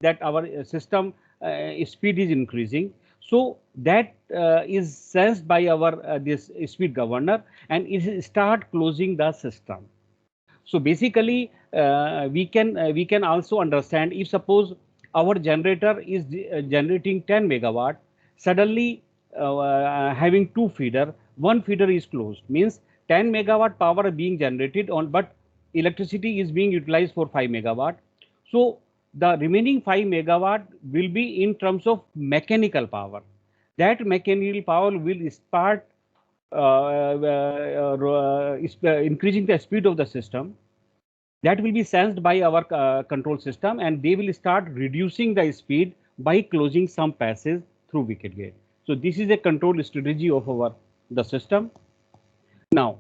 that our system speed is increasing. So that is sensed by our this speed governor, and it start closing the system. So basically, we can also understand if suppose our generator is generating 10 megawatt, suddenly having two feeder, one feeder is closed, means 10 megawatt power being generated on, but electricity is being utilized for 5 megawatt. So the remaining 5 megawatt will be in terms of mechanical power. That mechanical power will start increasing the speed of the system. That will be sensed by our control system, and they will start reducing the speed by closing some passes through wicket gate. So this is a control strategy of our the system. Now,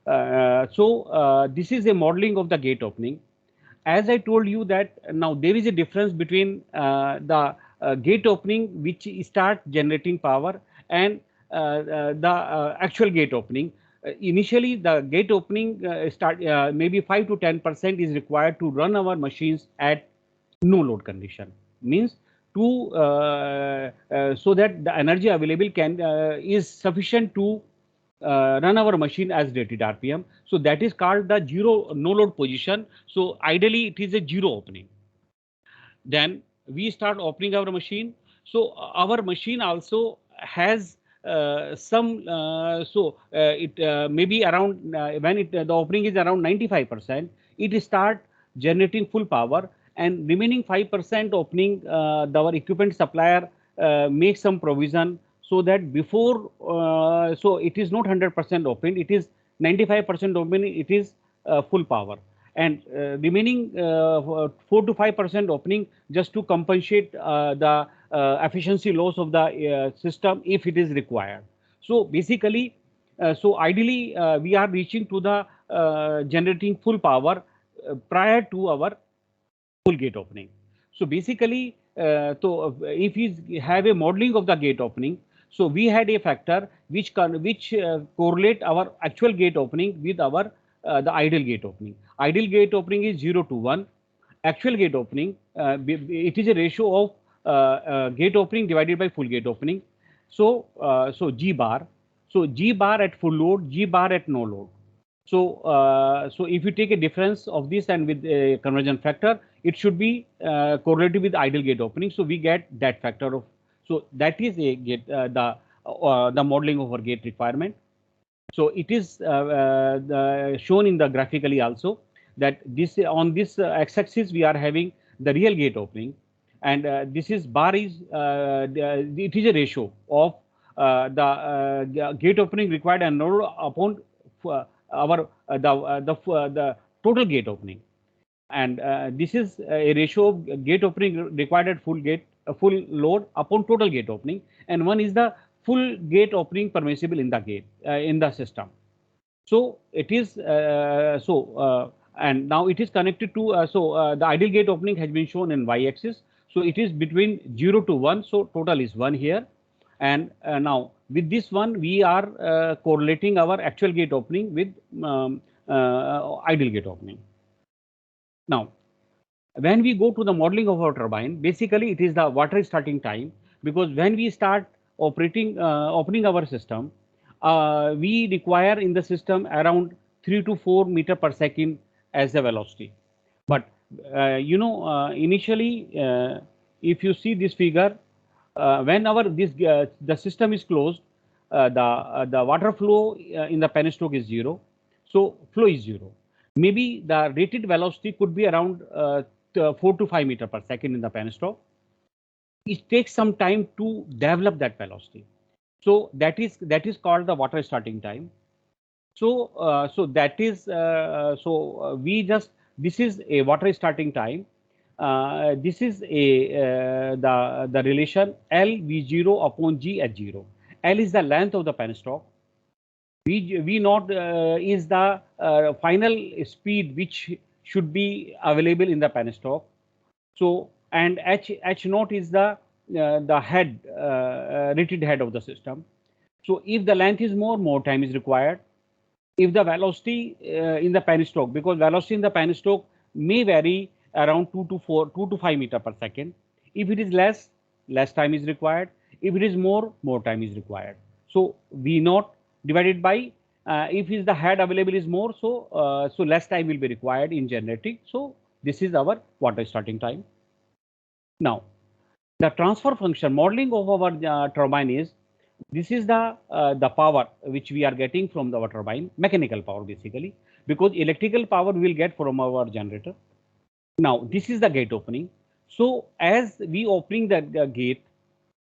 this is a modeling of the gate opening. As I told you that now there is a difference between the gate opening which start generating power and the actual gate opening. Initially, the gate opening start maybe 5 to 10% is required to run our machines at no load condition. Means to so that the energy available can is sufficient to run our machine as rated RPM. So that is called the zero no load position. So ideally it is a zero opening. Then we start opening our machine. So our machine also has some it maybe around when it the opening is around 95%, it start generating full power, and remaining 5% opening our equipment supplier makes some provision so that before so it is not 100% open, it is 95% open, it is full power, and remaining 4 to 5% opening just to compensate the efficiency loss of the system if it is required. So basically, so ideally we are reaching to the generating full power prior to our full gate opening. So basically, if we have a modeling of the gate opening, so we had a factor which correlate our actual gate opening with our the ideal gate opening. Ideal gate opening is 0 to 1. Actual gate opening, it is a ratio of gate opening divided by full gate opening. So so G bar. So G bar at full load, G bar at no load. So, so if you take a difference of this and with a conversion factor, it should be correlated with ideal gate opening. So we get that factor of, so that is a gate, the modeling of our gate requirement. So it is shown in the graphically also that this on this x-axis we are having the real gate opening, and this is bar is it is a ratio of the gate opening required and upon our the total gate opening, and this is a ratio of gate opening required at full gate full load upon total gate opening, and one is the full gate opening permissible in the gate in the system. So it is and now it is connected to the ideal gate opening has been shown in y-axis. So it is between 0 to 1. So total is 1 here, and now with this one we are correlating our actual gate opening with ideal gate opening. Now, when we go to the modeling of our turbine, basically it is the water starting time, because when we start operating opening our system, we require in the system around 3 to 4 meter per second as the velocity. But you know, initially if you see this figure, when our this the system is closed, the water flow in the penstoke is 0, so flow is 0. Maybe the rated velocity could be around 4 to 5 meter per second in the penstoke. It takes some time to develop that velocity. So that is called the water starting time. So so that is we just, this is a water starting time. This is a the relation L V0 upon G H0. L is the length of the penstoke. V naught is the final speed which should be available in the penstoke. So and H naught is the head rated head of the system. So if the length is more time is required. If the velocity in the penstoke, because velocity in the penstoke may vary around 2 to 5 meter per second. If it is less, less time is required. If it is more, more time is required. So V naught divided by if is the head available is more, so less time will be required in generating. So this is our water starting time. Now the transfer function modeling of our turbine is, this is the power which we are getting from our turbine, mechanical power basically, because electrical power we will get from our generator. Now this is the gate opening. So as we opening the gate,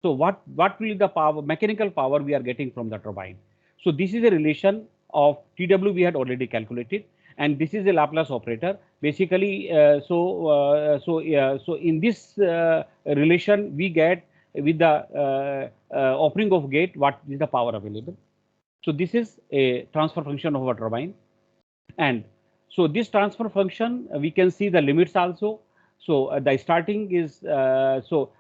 so what will the power, mechanical power we are getting from the turbine? So this is a relation of TW we had already calculated, and this is a Laplace operator. Basically, so in this relation we get with the opening of gate, what is the power available. So this is a transfer function of a turbine, and so this transfer function we can see the limits also. So the starting is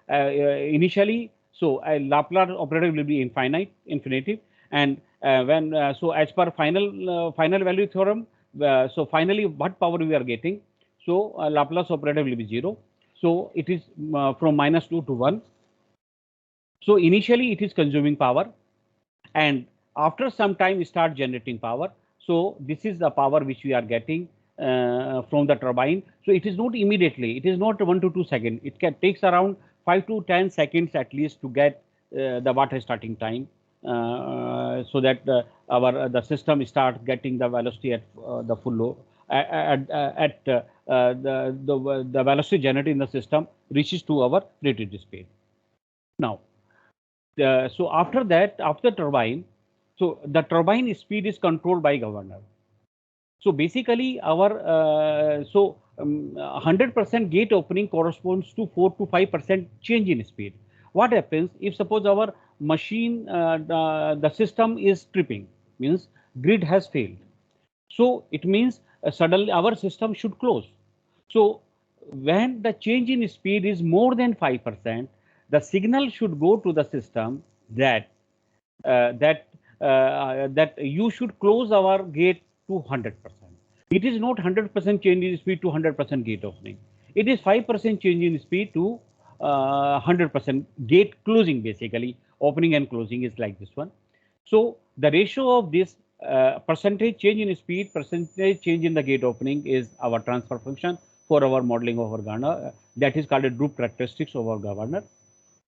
initially, so a Laplace operator will be infinitive, and when so as per final value theorem, so finally what power we are getting, so Laplace operator will be 0. So it is from -2 to 1. So initially it is consuming power, and after some time start generating power. So this is the power which we are getting from the turbine. So it is not immediately, it is not 1 to 2 seconds. It can takes around 5 to 10 seconds at least to get the water starting time, so that the system start getting the velocity at the full load, at the velocity generated in the system reaches to our rated speed. Now so after that, after turbine, so the turbine speed is controlled by governor. So basically our 100% gate opening corresponds to 4 to 5% change in speed. What happens if suppose our machine, the system is tripping, means grid has failed. So it means suddenly our system should close. So when the change in speed is more than 5%, the signal should go to the system that that you should close our gate to 100%. It is not 100% change in speed to 100% gate opening. It is 5% change in speed to 100% gate closing. Basically, opening and closing is like this one. So the ratio of this percentage change in speed, percentage change in the gate opening is our transfer function for our modeling of our governor. That is called a Drude characteristics of our governor.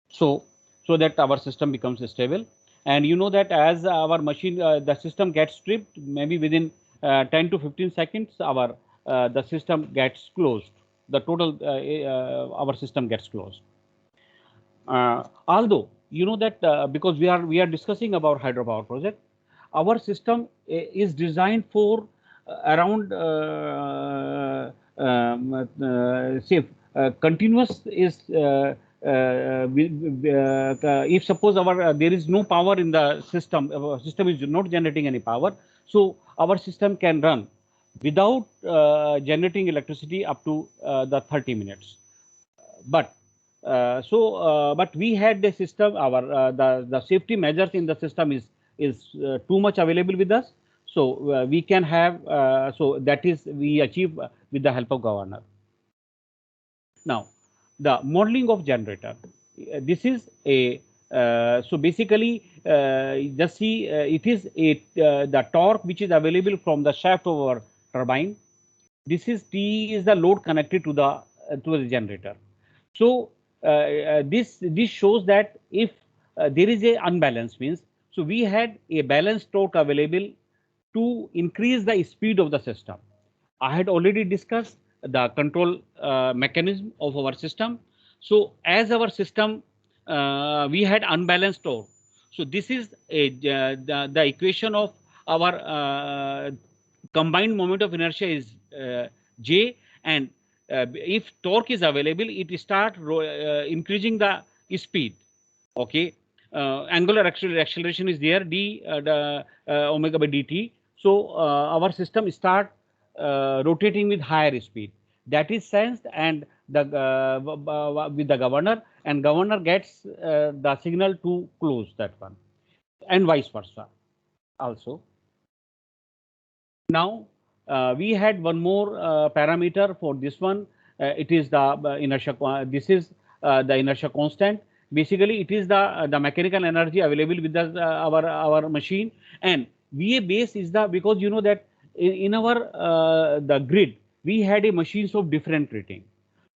So that our system becomes stable. And you know that as our machine, the system gets stripped, maybe within 10 to 15 seconds, our the system gets closed. The total our system gets closed. Although you know that because we are discussing about hydropower project, our system is designed for around say continuous is if suppose our there is no power in the system, system is not generating any power, so our system can run without generating electricity up to the 30 minutes. But but we had the system, our the safety measures in the system is too much available with us. So we can have so that is we achieve with the help of governor. Now the modeling of generator. This is a so basically just see it is a the torque which is available from the shaft of our turbine. This is T is the load connected to the generator. So this shows that if there is a unbalance, means so we had a balanced torque available to increase the speed of the system. I had already discussed the control mechanism of our system. So as our system we had unbalanced torque. So this is the equation of our combined moment of inertia is J, and if torque is available, it start increasing the speed. Okay, angular acceleration is there, d omega by dt. So our system start rotating with higher speed. That is sensed and the with the governor, and governor gets the signal to close that one, and vice versa also. Now we had one more parameter for this one. It is the inertia. This is the inertia constant. Basically, it is the mechanical energy available with our machine, and VA base is the, because you know that in our the grid we had a machines of different rating.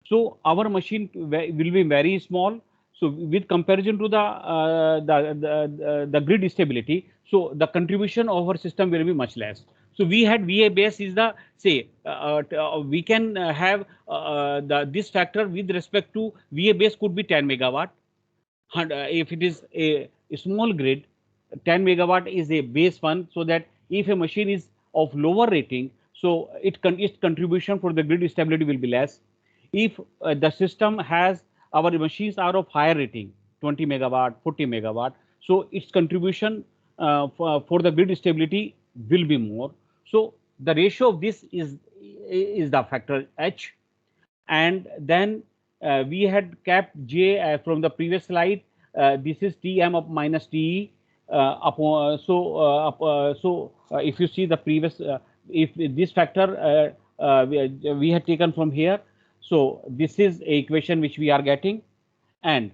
So our machine will be very small. So with comparison to the grid stability, so the contribution of our system will be much less. So we had VA base is the, say, we can have this factor with respect to VA base could be 10 megawatt. If it is a small grid, 10 megawatt is a base one, so that if a machine is of lower rating, so its contribution for the grid stability will be less. If the system has, our machines are of higher rating, 20 megawatt, 40 megawatt, so its contribution for the grid stability will be more. So the ratio of this is the factor H. And then we had kept J from the previous slide. This is Tm up minus Te. If you see the previous, if this factor we had taken from here, so this is a equation which we are getting. And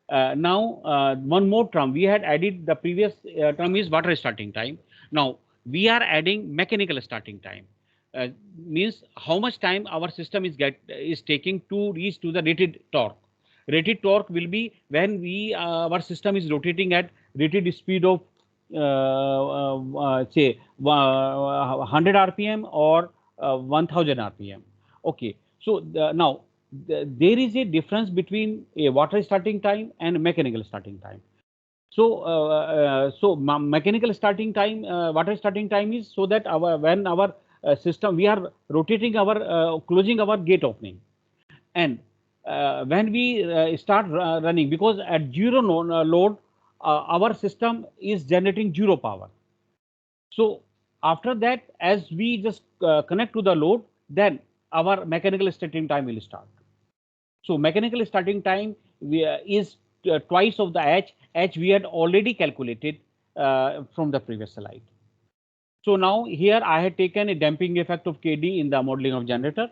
now one more term we had added, the previous term is water starting time. Now we are adding mechanical starting time. Means how much time our system is taking to reach to the rated torque. Rated torque will be when our system is rotating at rated speed of say 100 rpm or 1000 rpm. Okay, so now there is a difference between a water starting time and mechanical starting time. So, mechanical starting time, water starting time is so that when our system, we are rotating our closing our gate opening, and when we start running, because at zero load, our system is generating zero power. So after that, as we just connect to the load, then our mechanical starting time will start. So mechanical starting time is twice of the H. H we had already calculated from the previous slide. So now here I had taken a damping effect of Kd in the modeling of generator,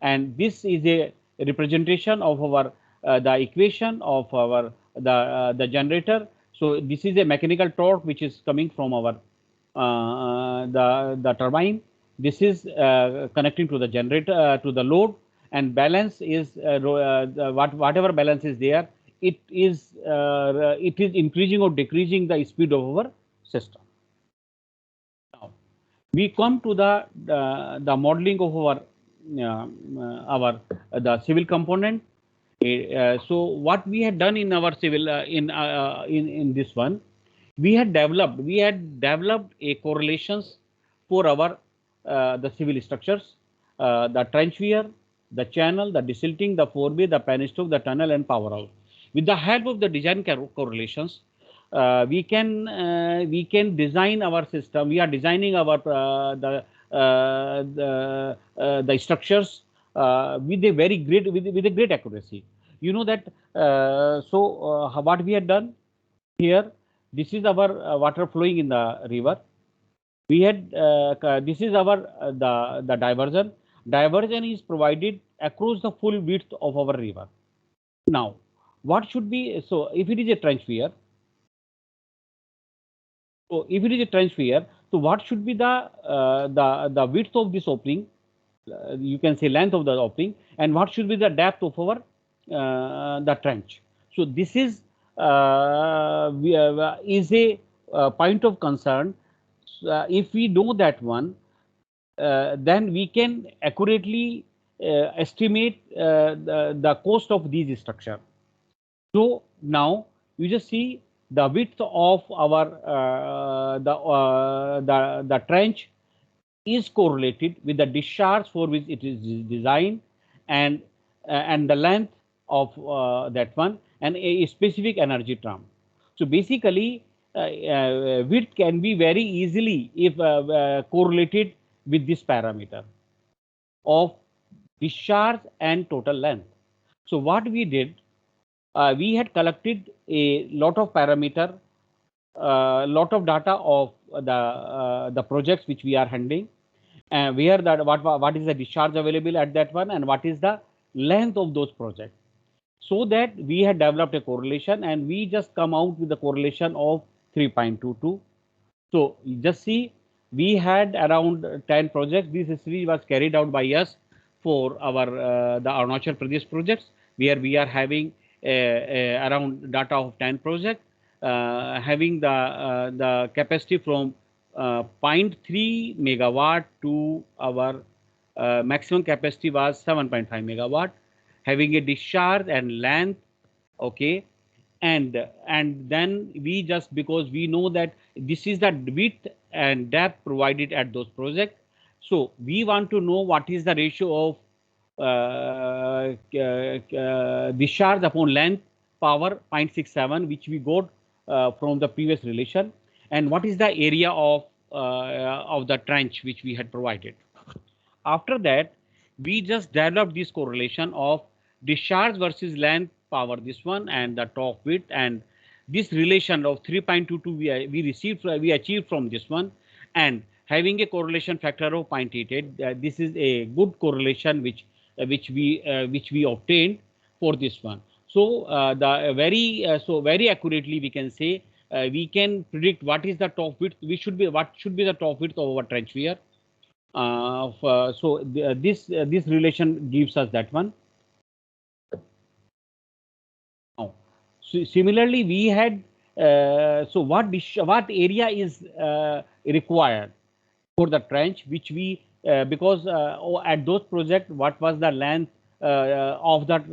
and this is a representation of our the equation of our the generator. So this is a mechanical torque which is coming from our the turbine. This is connecting to the generator to the load, and balance is whatever balance is there, it is increasing or decreasing the speed of our system. Now we come to the modeling of our the civil component. So what we had done in our civil in this one, we had developed a correlations for our the civil structures, the trench weir, the channel, the desilting, the forebay, the penstock, the tunnel, and power house. With the help of the design correlations, we can design our system. We are designing our the structures with a very great with a great accuracy. You know that. What we had done here, this is our water flowing in the river. We had this is our the diversion. Diversion is provided across the full width of our river. Now, what should be, so if it is a trench weir, so if it is a trench weir, so what should be the width of this opening? You can say length of the opening, and what should be the depth of our the trench? So this is a point of concern. If we know that one, then we can accurately estimate the cost of these structure. So now you just see the width of our the trench is correlated with the discharge for which it is designed, and the length of that one, and a specific energy term. So basically, width can be very easily if correlated with this parameter of discharge and total length. So what we did, we had collected a lot of parameter, lot of data of the projects which we are handling, and where that what is the discharge available at that one, and what is the length of those projects. So that we had developed a correlation and we just come out with the correlation of 3.22. So just see, we had around 10 projects. This study was carried out by us for our the Arunachal Pradesh projects, where we are having around data of 10 projects, having the capacity from zero point 0.3 megawatt to our maximum capacity was 7.5 megawatt, having a discharge and length, okay, and then we just, because we know that this is the width and depth provided at those projects, so we want to know what is the ratio of discharge upon length power 0.67, which we got from the previous relation, and what is the area of the trench which we had provided. After that, we just developed this correlation of discharge versus length power, this one, and the top width, and this relation of 3.22 we achieved from this one, and having a correlation factor of 0.88. This is a good correlation which we obtained for this one. So the very accurately we can say, we can predict what is the top width. What should be the top width of our trench weir. This relation gives us that one. Now, so similarly, we had what area is required for the trench, which we because at those projects, what was the length of that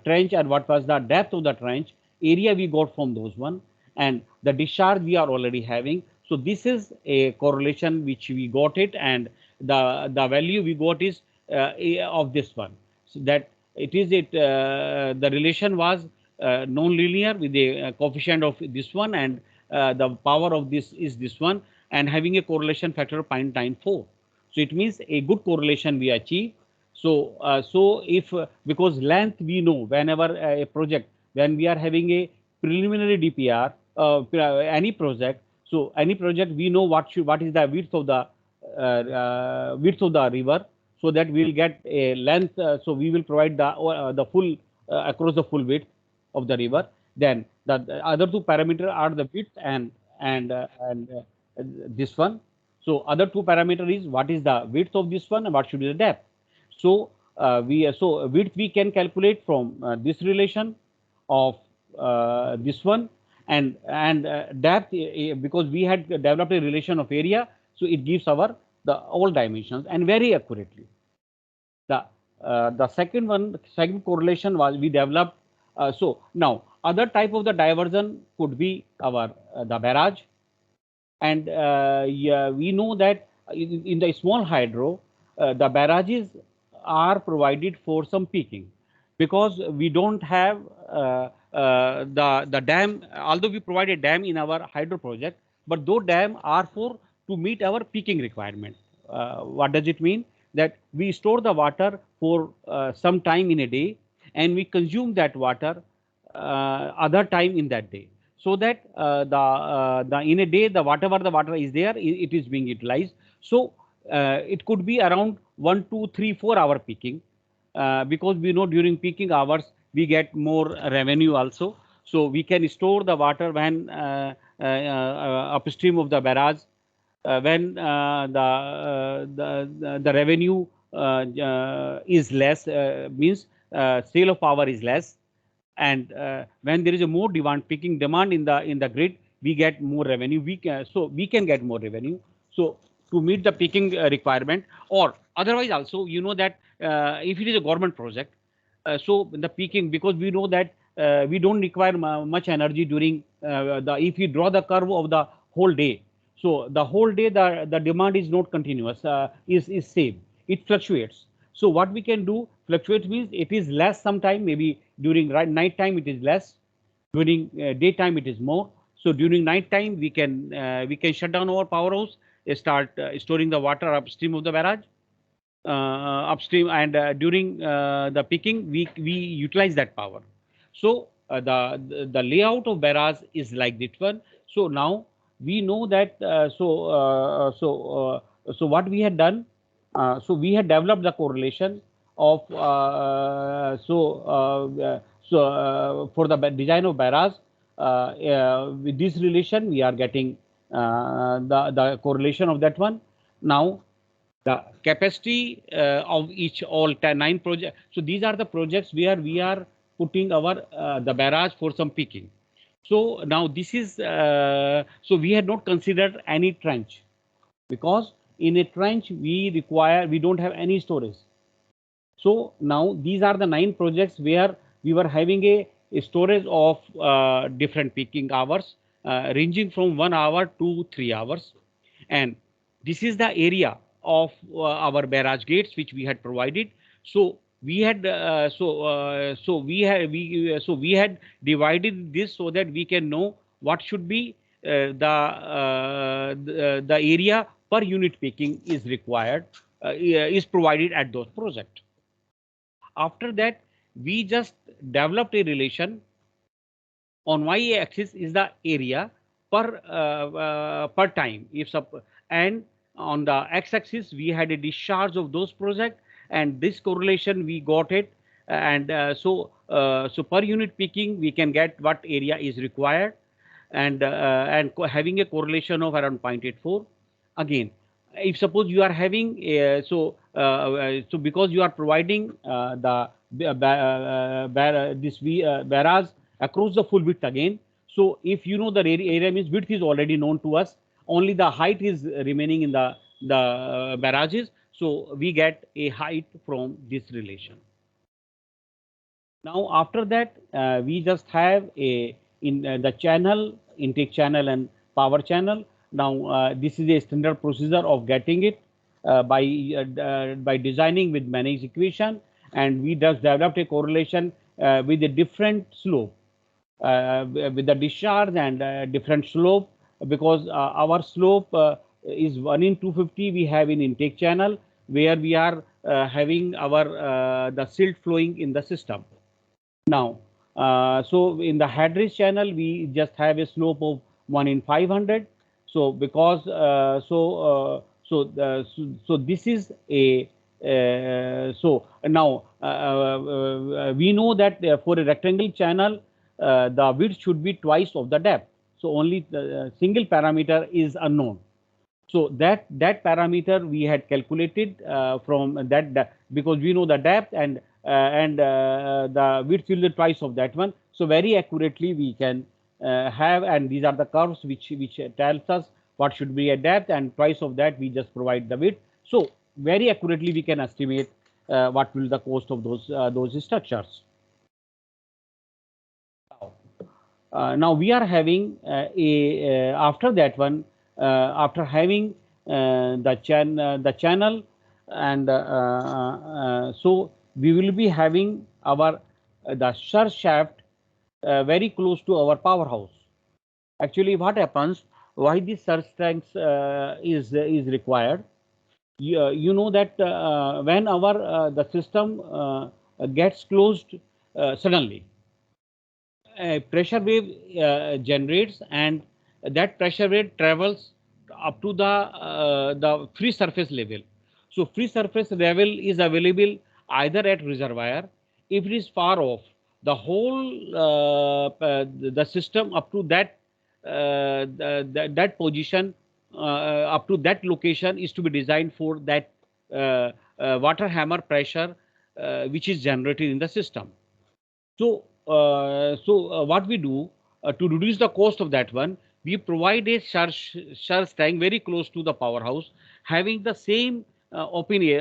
trench and what was the depth of the trench area we got from those one, and the discharge we are already having. So this is a correlation which we got it, and the value we got is of this one. So that it is the relation was non-linear with the coefficient of this one, and the power of this is this one, and having a correlation factor of 0.94. So it means a good correlation we achieve. So if because length we know, whenever a project, when we are having a preliminary DPR, any project, so any project we know what is the width of the river, so that we will get a length. So we will provide the full across the full width of the river. Then the other two parameter are the width and this one. So other two parameter is what is the width of this one and what should be the depth. So so width we can calculate from this relation of this one, and depth, because we had developed a relation of area, so it gives our the all dimensions and very accurately. The second correlation was we developed. So now other type of the diversion could be our the barrage, and yeah, we know that in the small hydro, the barrages are provided for some peaking, because we don't have the dam. Although we provide a dam in our hydro project, but those dam are for to meet our peaking requirement. What does it mean? That we store the water for some time in a day, and we consume that water other time in that day, so that the in a day, the whatever the water is there, it is being utilized. So it could be around 1, 2, 3, 4 hour peaking, because we know during peaking hours we get more revenue also. So we can store the water when upstream of the barrage, when the revenue is less, means sale of power is less, and when there is a more demand, peaking demand in the grid, we get more revenue. We can get more revenue. So to meet the peaking requirement, or otherwise also, you know that if it is a government project, so the peaking, because we know that we don't require much energy during the if you draw the curve of the whole day. So the whole day the demand is not continuous, is same, it fluctuates. So what we can do, fluctuates means it is less sometime, maybe during night time it is less, during daytime it is more. So during night time we can shut down our powerhouse, start storing the water upstream of the barrage, upstream, and during the peaking we utilize that power. So the layout of barrage is like this one. So now we know that so what we had done, so we had developed the correlation of for the design of barrage. With this relation, we are getting the correlation of that one. Now, the capacity of each all 9 projects. So these are the projects where we are putting our the barrage for some peaking. So now this is so we had not considered any trench, because in a trench we don't have any storage. So now these are the 9 projects where we were having a storage of different peaking hours, ranging from 1 hour to 3 hours. And this is the area of our barrage gates which we had provided. So we had we had divided this so that we can know what should be the area per unit peaking is required, is provided at those projects. After that, we just developed a relation. On y-axis is the area per time. And on the x-axis we had a discharge of those projects, and this correlation we got it. And so per unit peaking we can get what area is required, and having a correlation of around 0.84. Again, if suppose you are having so because you are providing this barrage across the full width again. So if you know the area means width is already known to us, only the height is remaining in the barrages. So we get a height from this relation. Now after that, we just have a in the channel, intake channel and power channel. Now this is a standard procedure of getting it by designing with Manning's equation, and we just developed a correlation with a different slope, with the discharge and different slope, because our slope is 1 in 250 we have in intake channel, where we are having our the silt flowing in the system. Now, so in the headridge channel, we just have a slope of 1 in 500. So because so this is a so now we know that for a rectangle channel, the width should be twice of the depth. So only the single parameter is unknown. So that parameter we had calculated from that, because we know the depth and the width will be twice of that one. So very accurately we can have, and these are the curves which tells us what should be a depth, and twice of that we just provide the width. So very accurately we can estimate what will the cost of those structures. Now we are having after that one, after having the channel, and so we will be having our the surge shaft very close to our powerhouse. Actually, what happens? Why this surge strength is required? You know that when our the system gets closed suddenly, a pressure wave generates, and that pressure wave travels up to the free surface level. So free surface level is available either at reservoir. If it is far off, the whole the system up to that that position, up to that location, is to be designed for that water hammer pressure which is generated in the system. So, what we do to reduce the cost of that one, we provide a surge tank very close to the powerhouse, having the same opening,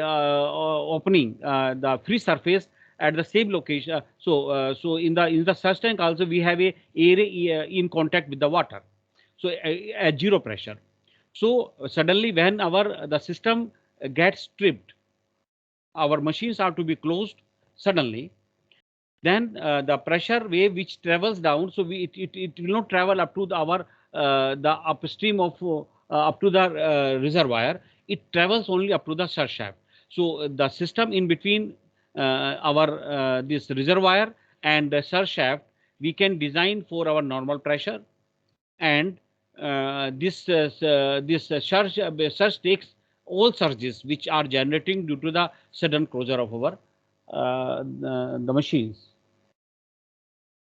the free surface at the same location. So in the surge tank also we have a area in contact with the water, so at zero pressure. So suddenly when the system gets tripped, our machines are to be closed suddenly. Then the pressure wave which travels down, so it will not travel up to the upstream of up to the reservoir. It travels only up to the surge shaft. So the system in between our this reservoir and the surge shaft, we can design for our normal pressure, and this surge takes all surges which are generating due to the sudden closure of our the machines.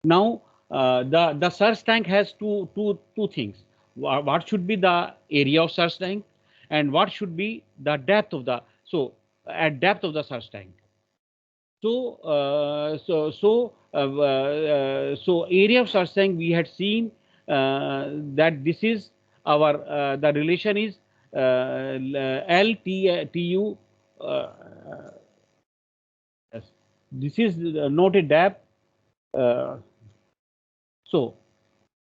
Now, the surge tank has two things. What should be the area of surge tank, and what should be the depth of the at depth of the surge tank. So area of surge tank we had seen that this is our the relation is L T U. Yes. This is not a depth. Uh, so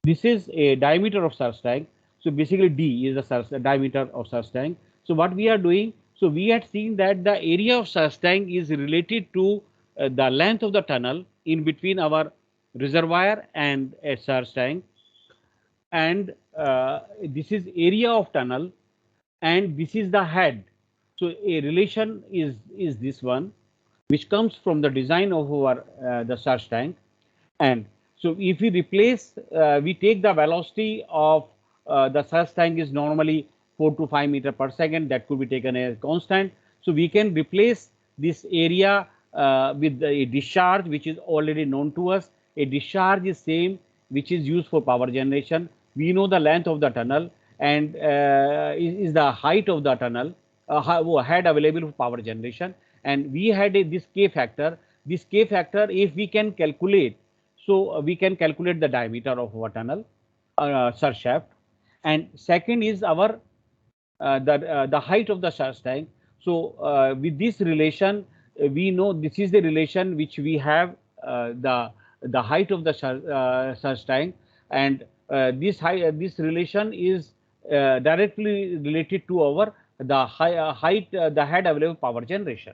this is a diameter of surge tank. So basically D is the diameter of surge tank. So what we are doing, so we had seen that the area of surge tank is related to the length of the tunnel in between our reservoir and a surge tank, and this is area of tunnel, and this is the head. So a relation is this one, which comes from the design of our the surge tank. And so if we replace, we take the velocity of the surge tank is normally 4 to 5 meter per second. That could be taken as constant. So we can replace this area with a discharge, which is already known to us. A discharge is same, which is used for power generation. We know the length of the tunnel and is the height of the tunnel, head available for power generation. And we had this K factor. This K factor, if we can calculate, so we can calculate the diameter of our tunnel, surge shaft. And second is our the height of the surge tank. So with this relation, we know this is the relation which we have the height of the surge tank, and this relation is directly related to our the height the head available power generation.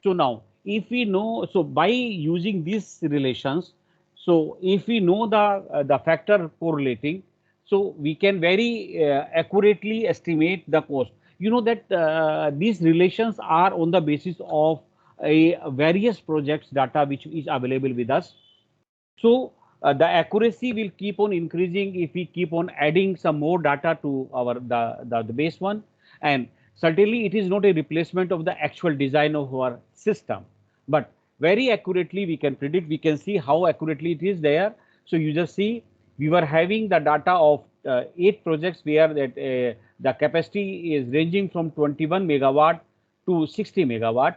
So now, if we know, so by using these relations, so if we know the factor correlating, so we can very accurately estimate the cost. You know that these relations are on the basis of a various projects data which is available with us. So the accuracy will keep on increasing if we keep on adding some more data to our the base one. And certainly it is not a replacement of the actual design of our system, but very accurately we can predict, we can see how accurately it is there. So you just see we were having the data of 8 projects where that the capacity is ranging from 21 megawatt to 60 megawatt,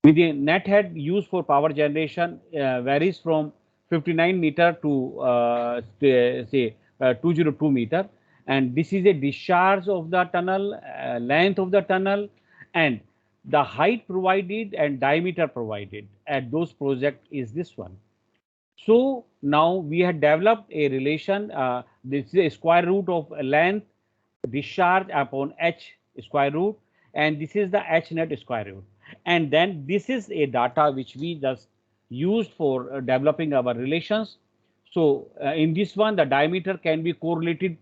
with the net head used for power generation varies from 59 meter to say 202 meter, and this is a discharge of the tunnel, length of the tunnel, and the height provided and diameter provided at those project is this one. So now we have developed a relation. This is a square root of length discharge upon h square root, and this is the h net square root. And then this is a data which we just used for developing our relations. So in this one, the diameter can be correlated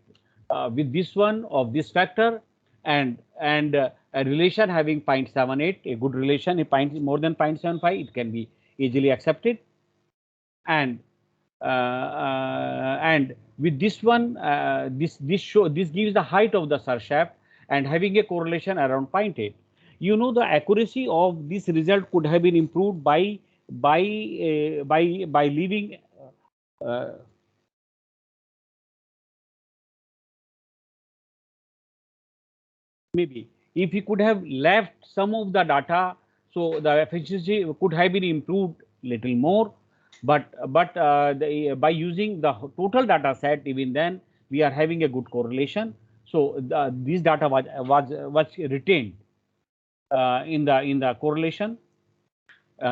with this one of this factor, and a relation having 0.78, a good relation, a point more than 0.75, it can be easily accepted. And with this one, this gives the height of the surge shaft and having a correlation around 0.8. You know the accuracy of this result could have been improved by leaving uh, maybe if we could have left some of the data, so the efficiency could have been improved little more. But by using the total data set, even then we are having a good correlation. So this data was retained in the correlation.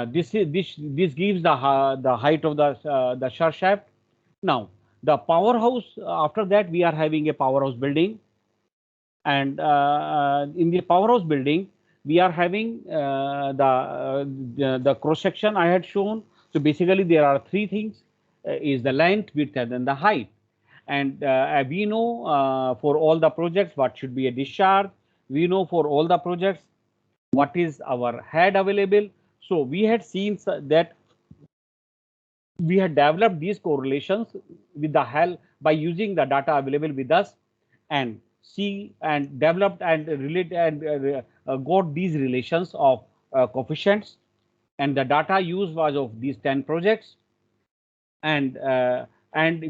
This gives the height of the surge shaft. Now the powerhouse, after that we are having a powerhouse building, and in the powerhouse building we are having the cross section I had shown. So basically there are three things, is the length, width, and then the height. And we know for all the projects what should be a discharge. We know for all the projects what is our head available. So we had seen that we had developed these correlations with the help by using the data available with us, and see and developed and relate and got these relations of coefficients. and the data used was of these 10 projects, and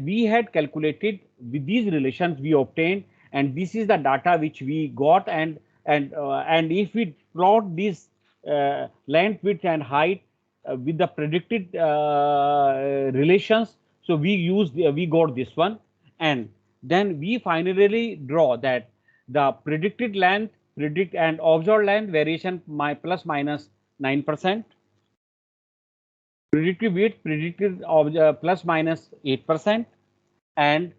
we had calculated with these relations we obtained, and this is the data which we got, and if we plot this length, width, and height with the predicted relations, so we got this one, and then we finally draw that the predicted length, predict and observed length variation plus minus 9%, predicted width predicted of plus minus 8%, and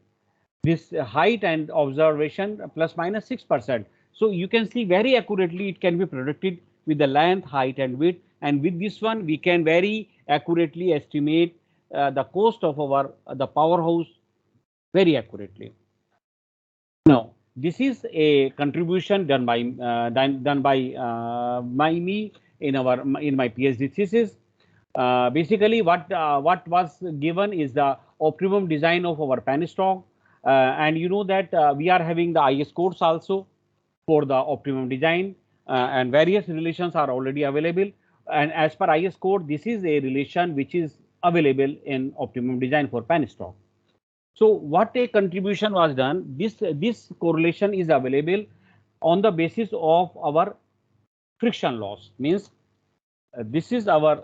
this height and observation plus minus 6%. So you can see very accurately it can be predicted with the length, height, and width, and with this one we can very accurately estimate the cost of our the powerhouse very accurately. Now this is a contribution done by me in my PhD thesis. Basically, what was given is the optimum design of our penstock, and you know that we are having the IS codes also for the optimum design, and various relations are already available. And as per IS code, this is a relation which is available in optimum design for penstock. So what a contribution was done, this correlation is available on the basis of our friction loss. Means this is our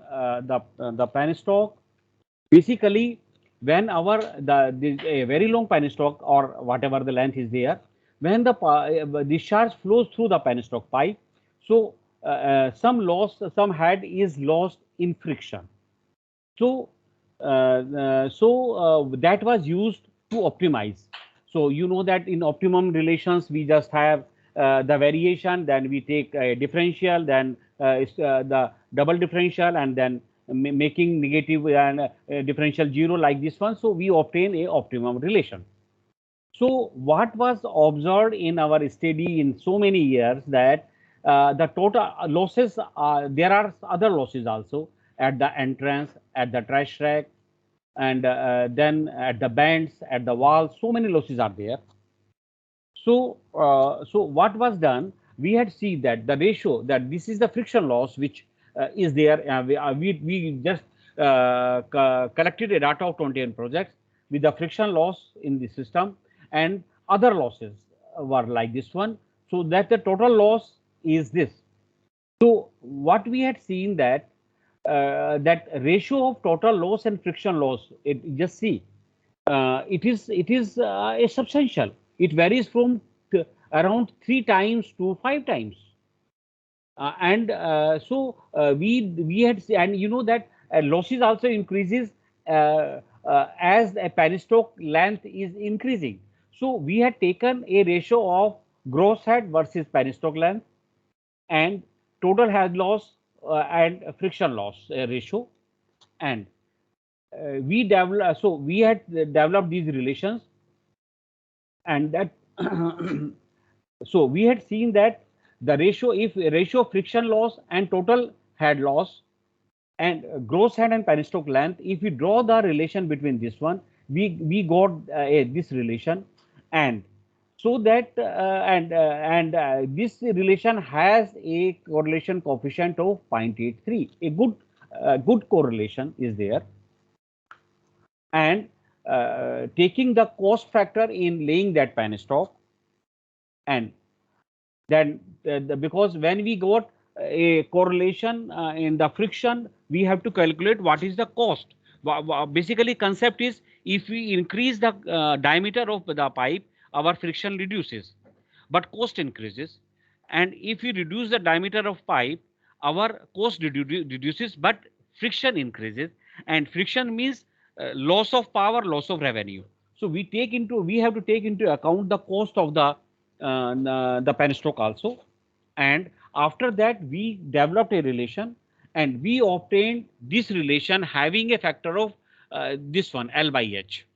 the penstock. Basically, when our a very long penstock or whatever the length is there, when the discharge flows through the penstock pipe, so some head is lost in friction. So that was used to optimize. So you know that in optimum relations we just have the variation, then we take a differential, then the double differential, and then making negative and differential 0 like this one. So we obtain a optimum relation. So what was observed in our study in so many years, that the total losses, there are other losses also at the entrance, at the trash rack, and then at the bands, at the walls, so many losses are there. So, so what was done? We had seen that the ratio, that this is the friction loss which is there. We just collected a data of 21 projects with the friction loss in the system, and other losses were like this one. So that the total loss is this. So what we had seen that that ratio of total loss and friction loss, it just see it is a substantial. It varies from around 3 times to 5 times, and so we had and you know that losses also increases as a penstock length is increasing. So we had taken a ratio of gross head versus penstock length and total head loss and friction loss ratio, and we develop so we had developed these relations, and that so we had seen that the ratio, if ratio of friction loss and total head loss and gross head and penstock length, if we draw the relation between this one, we got this relation, and so that this relation has a correlation coefficient of 0.83. A good correlation is there, and taking the cost factor in laying that penstock, and then because when we got a correlation in the friction, we have to calculate what is the cost. Basically concept is, if we increase the diameter of the pipe, our friction reduces but cost increases, and if we reduce the diameter of pipe, our cost reduces but friction increases, and friction means loss of power, loss of revenue. So we have to take into account the cost of the penstock also, and after that we developed a relation, and we obtained this relation having a factor of this one L by H,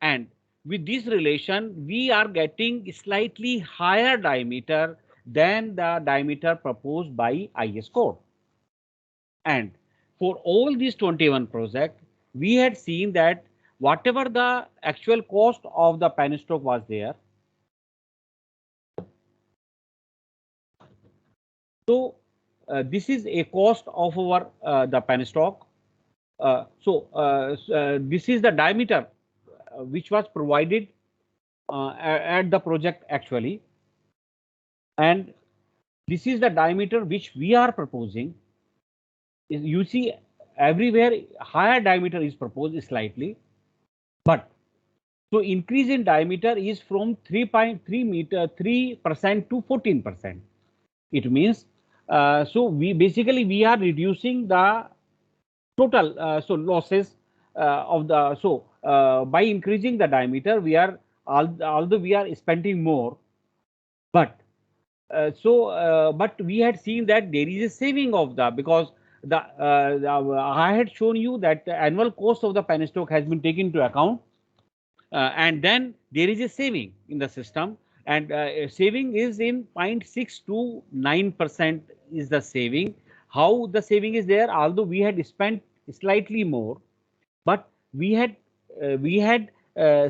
and with this relation we are getting slightly higher diameter than the diameter proposed by IS code. And for all these 21 projects, we had seen that whatever the actual cost of the penstock was there, so this is a cost of our the penstock. This is the diameter which was provided at the project actually, and this is the diameter which we are proposing. You see everywhere higher diameter is proposed slightly, but so increase in diameter is from 3.3 meter 3% to 14%. It means so we are reducing the total losses of the by increasing the diameter we are although we are spending more, but but we had seen that there is a saving of the because I had shown you that the annual cost of the penstock has been taken into account, and then there is a saving in the system, and saving is in 0.6 to 9% is the saving. How the saving is there? Although we had spent slightly more, but we had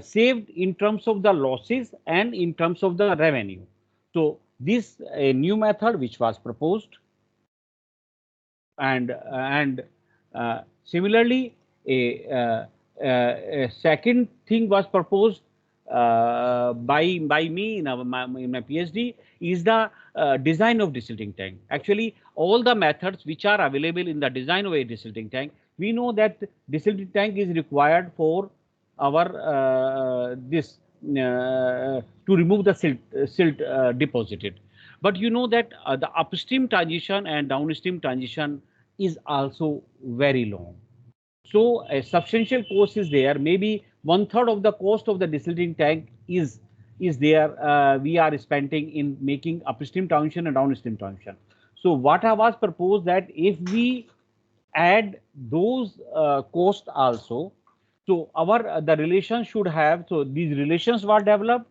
saved in terms of the losses and in terms of the revenue. So this a new method which was proposed, and similarly a second thing was proposed by me in my PhD is the design of desilting tank. Actually, all the methods which are available in the design of a desilting tank, we know that desilting tank is required for our this to remove the silt deposited. But you know that the upstream transition and downstream transition is also very long. So a substantial cost is there. Maybe one third of the cost of the desilting tank is there. We are spending in making upstream transition and downstream transition. So what I was proposed that if we add those costs also, so our the relation should have, so these relations were developed,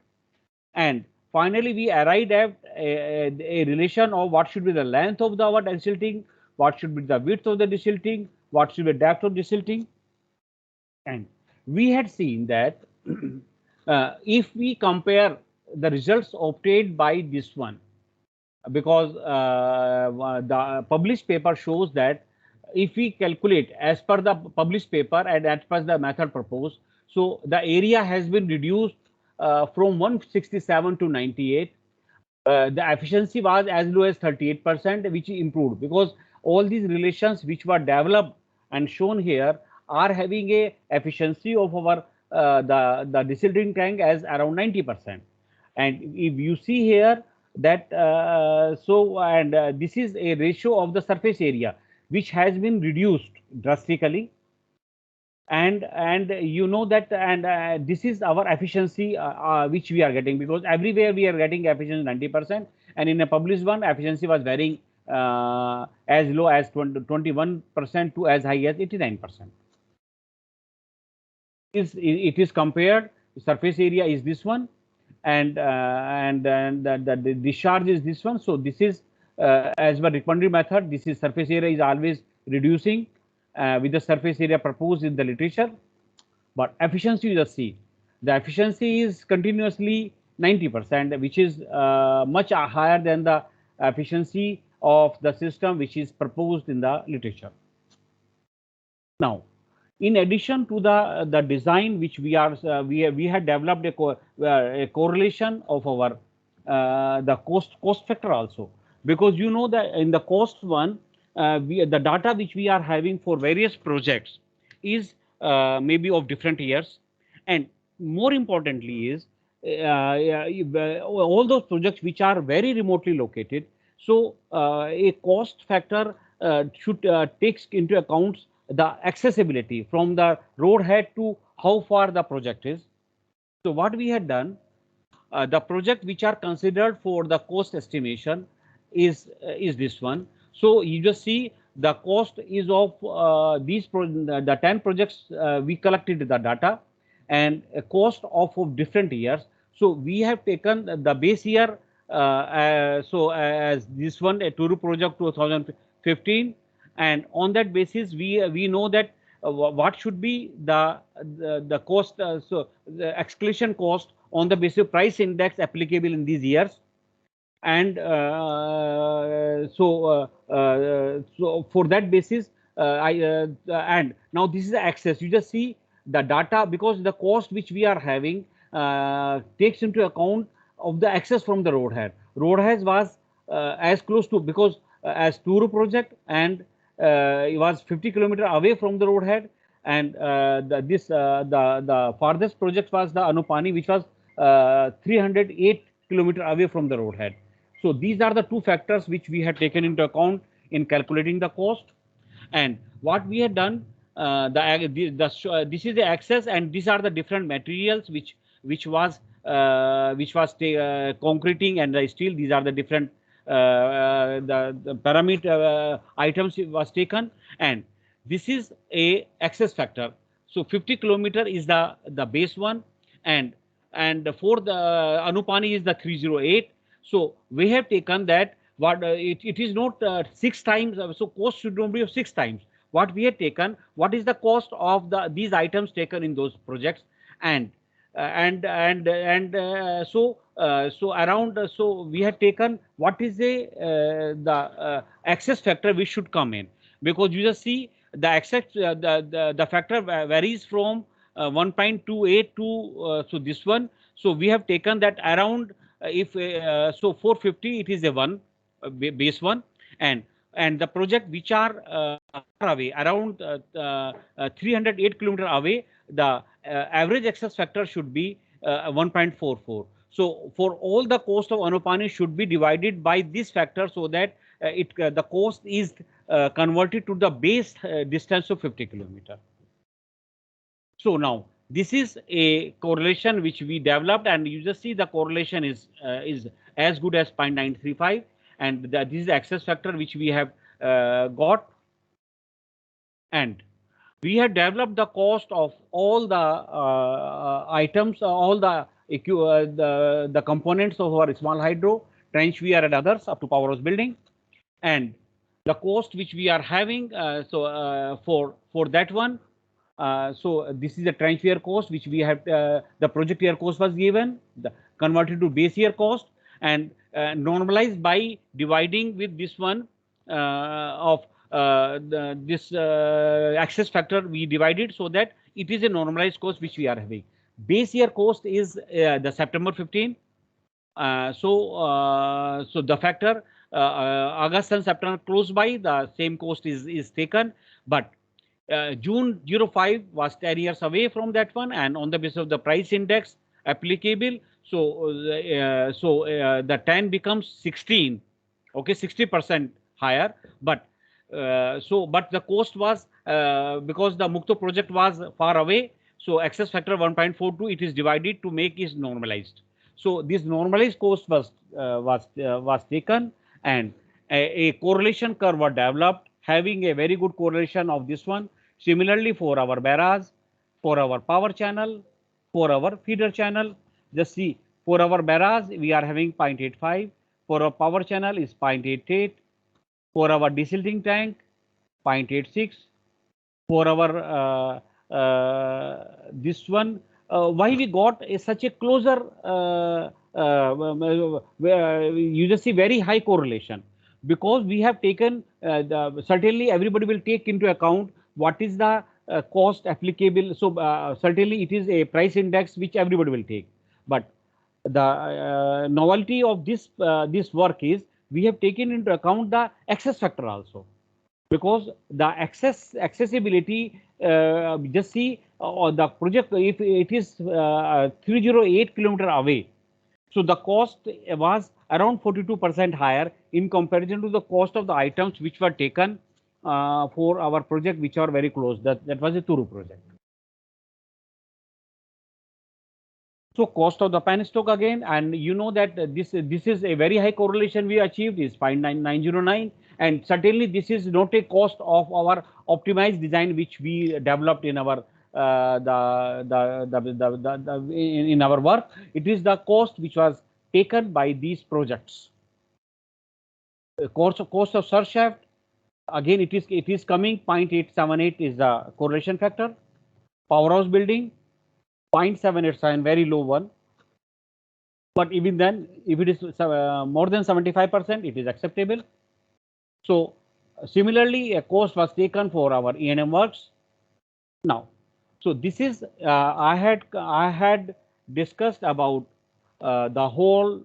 and finally we arrived at a relation of what should be the length of our desilting, what should be the width of the desilting, what should be the depth of desilting. And we had seen that if we compare the results obtained by this one, because the published paper shows that if we calculate as per the published paper and as per the method proposed, so the area has been reduced from 167 to 98. The efficiency was as low as 38%, which improved because all these relations which were developed and shown here are having a efficiency of our the desilting tank as around 90%. And if you see here that this is a ratio of the surface area which has been reduced drastically, and you know that, and this is our efficiency which we are getting, because everywhere we are getting efficiency 90%, and in a published one efficiency was varying as low as 21% to as high as 89%. It is compared, surface area is this one, and the discharge is this one. So this is as per recommended method, this is surface area is always reducing with the surface area proposed in the literature, but efficiency you just see the efficiency is continuously 90%, which is much higher than the efficiency of the system which is proposed in the literature. Now, in addition to the design which we had developed a correlation of our the cost factor also, because you know that in the cost one the data which we are having for various projects is maybe of different years, and more importantly is all those projects which are very remotely located. So a cost factor should takes into account the accessibility from the road head to how far the project is. So what we had done, the project which are considered for the cost estimation is this one. So you just see the cost is of the 10 projects we collected the data, and a cost of different years. So we have taken the base year so as this one a Turu project 2015, and on that basis we know that what should be the cost, so the escalation cost on the basis of price index applicable in these years. And so for that basis, and now this is the access. You just see the data, because the cost which we are having takes into account of the access from the roadhead. Roadhead was as close to, because as Turu project, and it was 50 kilometers away from the roadhead, and the farthest project was the Anupani, which was 308 kilometers away from the roadhead. So these are the two factors which we had taken into account in calculating the cost. And what we had done, this is the access, and these are the different materials which was concreting and the steel. These are the different the parameter items was taken, and this is a access factor. So 50 kilometer is the base one, and for the Anupani is the 308. So we have taken that, what it is not 6 times, so cost should not be of 6 times. What we have taken, what is the cost of these items taken in those projects, and so around, so we have taken what is the access factor which should come in, because you just see the access, the factor varies from 1.28 to so this one. So we have taken that around, if so 450, it is a one base one, and the project which are far away, around 308 kilometers away, the average access factor should be 1.44. So for all the cost of Anupani should be divided by this factor, so that the cost is converted to the base distance of 50 kilometer. So now this is a correlation which we developed, and you just see the correlation is as good as 0.935, and this is the access factor which we have got. And we have developed the cost of all the items, all the components of our small hydro, trench weir and others up to powerhouse building, and the cost which we are having. For that one, so this is the trench weir cost which we have. The project year cost was given, converted to base year cost, and normalized by dividing with this one of this access factor. We divided so that it is a normalized cost which we are having. Base year cost is the September 15. So the factor August and September close by, the same cost is taken, but June 05 was 10 years away from that one, and on the basis of the price index applicable, so the 10 becomes 16, okay, 60% higher. But but the cost was, because the Mukto project was far away, so access factor 1.42, it is divided to make it normalized. So this normalized cost was taken, and a correlation curve was developed having a very good correlation of this one. Similarly, for our barrage, for our power channel, for our feeder channel, just see, for our barrage we are having 0.85, for our power channel is 0.88, for our desilting tank 0.86, for our this one. Why we got such a closer, you just see very high correlation, because we have taken certainly everybody will take into account what is the cost applicable. So certainly it is a price index which everybody will take, but the novelty of this work is we have taken into account the access factor also, because the accessibility, just see the project, if it is 308 kilometers away, so the cost was around 42% higher in comparison to the cost of the items which were taken for our project, which are very close. That was a Turu project. So cost of the penstock again, and you know that this is a very high correlation we achieved, is 0.9909, and certainly this is not a cost of our optimized design which we developed in our in our work. It is the cost which was taken by these projects. Cost of surge shaft, again it is coming 0.878 is the correlation factor. Powerhouse building 0.787, very low one. But even then, if it is more than 75%, it is acceptable. So similarly, a cost was taken for our E&M works. Now, so this is I had discussed about the whole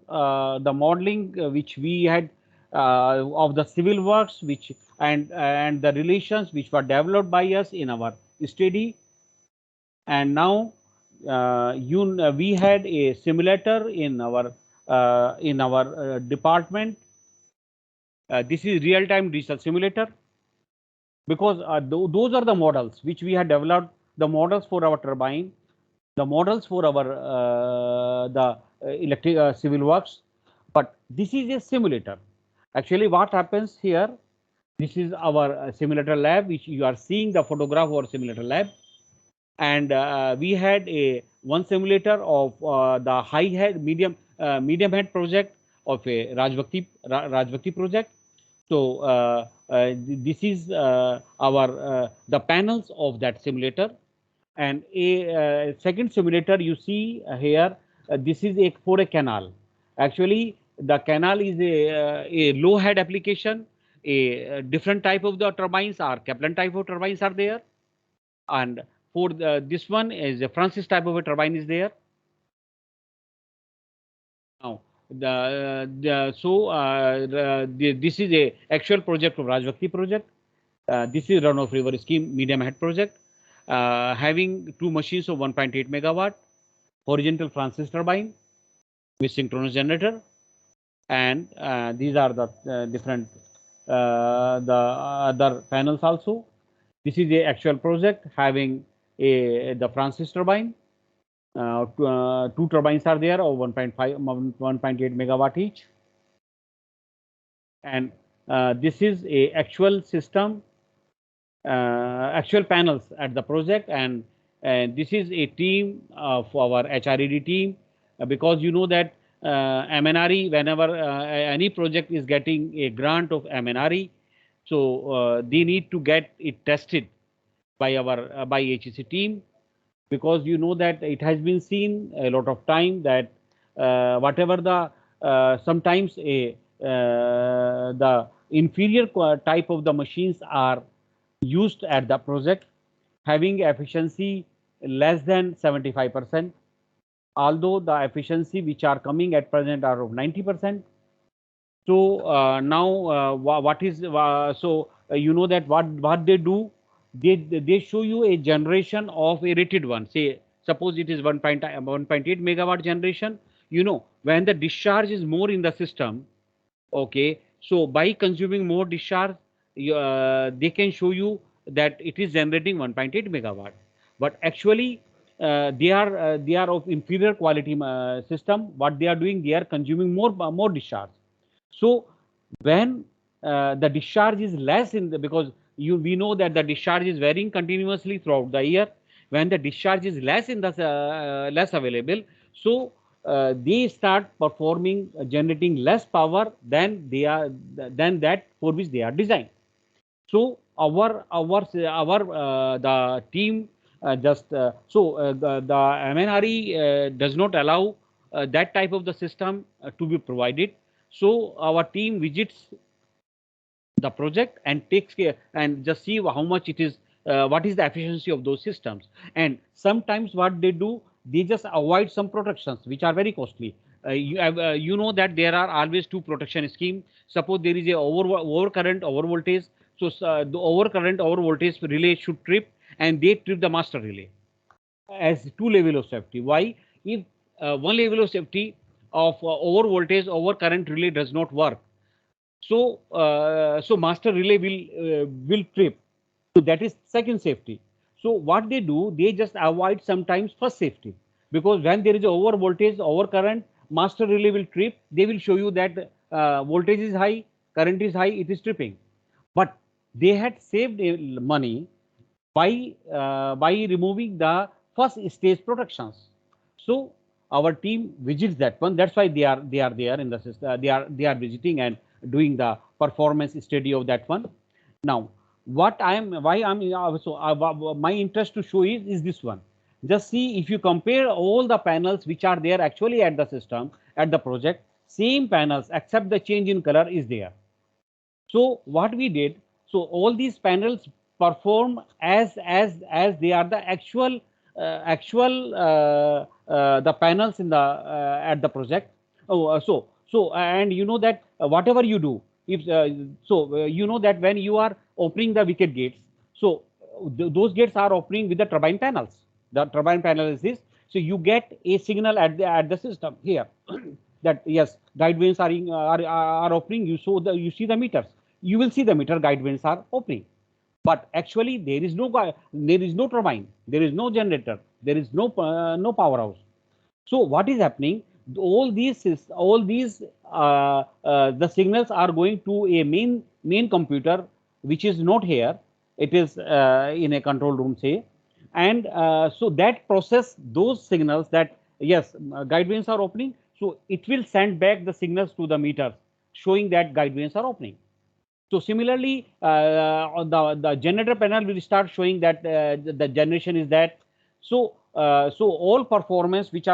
the modeling which we had of the civil works, which and the relations which were developed by us in our study. And now we had a simulator in our department. This is real-time digital simulator, because those are the models which we have developed, the models for our turbine, the models for our the electric civil works. But this is a simulator. Actually, what happens here, this is our simulator lab, which you are seeing the photograph of our simulator lab. And we had a one simulator of the high head medium head project of a Rajbhakti project. So this is our the panels of that simulator. And a second simulator you see here, this is a for a canal. Actually, the canal is a low head application. A different type of the turbines are Kaplan type of turbines are there. And for this one is a Francis type of a turbine is there. Now, this is a actual project of Rajbhakti project. This is runoff river scheme medium head project, having two machines of 1.8 megawatt, horizontal Francis turbine with synchronous generator, and these are the different the other panels also. This is a actual project having the Francis turbine. Two turbines are there of 1.5 1.8 megawatt each. And this is a actual system, actual panels at the project. And this is a team of our HRED team, because you know that MNRE, whenever any project is getting a grant of MNRE, so they need to get it tested by our by HEC team, because you know that it has been seen a lot of time that whatever the sometimes the inferior type of the machines are used at the project, having efficiency less than 75%, although the efficiency which are coming at present are of 90%. So now what is you know that what they do, they show you a generation of a rated one. Say suppose it is 1.8 megawatt generation. You know, when the discharge is more in the system, okay, so by consuming more discharge, they can show you that it is generating 1.8 megawatt. But actually they are of inferior quality system. What they are doing, they are consuming more discharge. So when the discharge is less in the, because we know that the discharge is varying continuously throughout the year. When the discharge is less in the less available, so they start performing generating less power than that for which they are designed. So our the team the MNRE does not allow that type of the system to be provided. So our team visits the project and takes care and just see how much it is, what is the efficiency of those systems. And sometimes what they do, they just avoid some protections which are very costly. You know that there are always two protection schemes. Suppose there is a overcurrent over voltage, so the overcurrent over voltage relay should trip, and they trip the master relay as two level of safety. Why? If one level of safety of over voltage over current relay does not work, so so master relay will trip. So that is second safety. So what they do, they just avoid sometimes first safety, because when there is over voltage over current, master relay will trip. They will show you that voltage is high, current is high, it is tripping. But they had saved money by removing the first stage protections. So our team visits that one. That's why they are there in the system. They are visiting and doing the performance study of that one. Now, what I am why I'm so my interest to show is this one. Just see, if you compare all the panels which are there actually at the system at the project, same panels except the change in color is there. So what we did, so all these panels perform as they are the actual the panels in the at the project. Oh, and you know that whatever you do, if you know that when you are opening the wicket gates, so those gates are opening with the turbine panels. The turbine panel is this. So you get a signal at the system here that yes, guide vanes are opening. You see the meters. You will see the meter guide vanes are opening. But actually, there is no turbine, there is no generator, there is no powerhouse. So what is happening? The signals are going to a main computer, which is not here. It is in a control room, say, and so that process those signals that yes, guide vanes are opening. So it will send back the signals to the meters, showing that guide vanes are opening. So similarly, the generator panel will start showing that the generation is that. So all performance which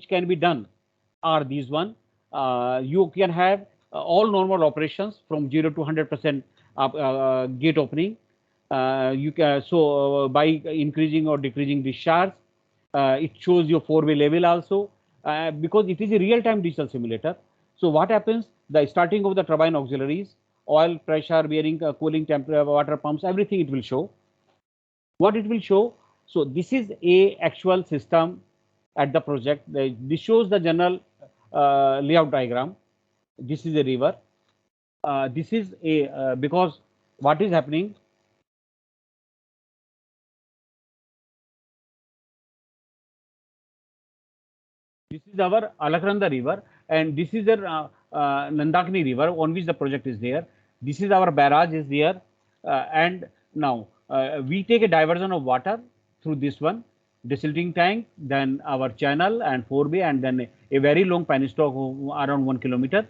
can be done are these one. You can have all normal operations from 0 to 100% gate opening. You can by increasing or decreasing discharge. It shows your four-way level also because it is a real-time digital simulator. So what happens? The starting of the turbine auxiliaries, oil pressure, bearing, cooling temperature, water pumps, everything it will show. What it will show? So this is a actual system at the project. This shows the general layout diagram. This is a river. This is a because what is happening? This is our Alaknanda river, and this is the Nandakini river on which the project is there. This is our barrage is there, and now we take a diversion of water through this one desilting tank, then our channel and forebay, and then a very long penstock around 1 kilometer,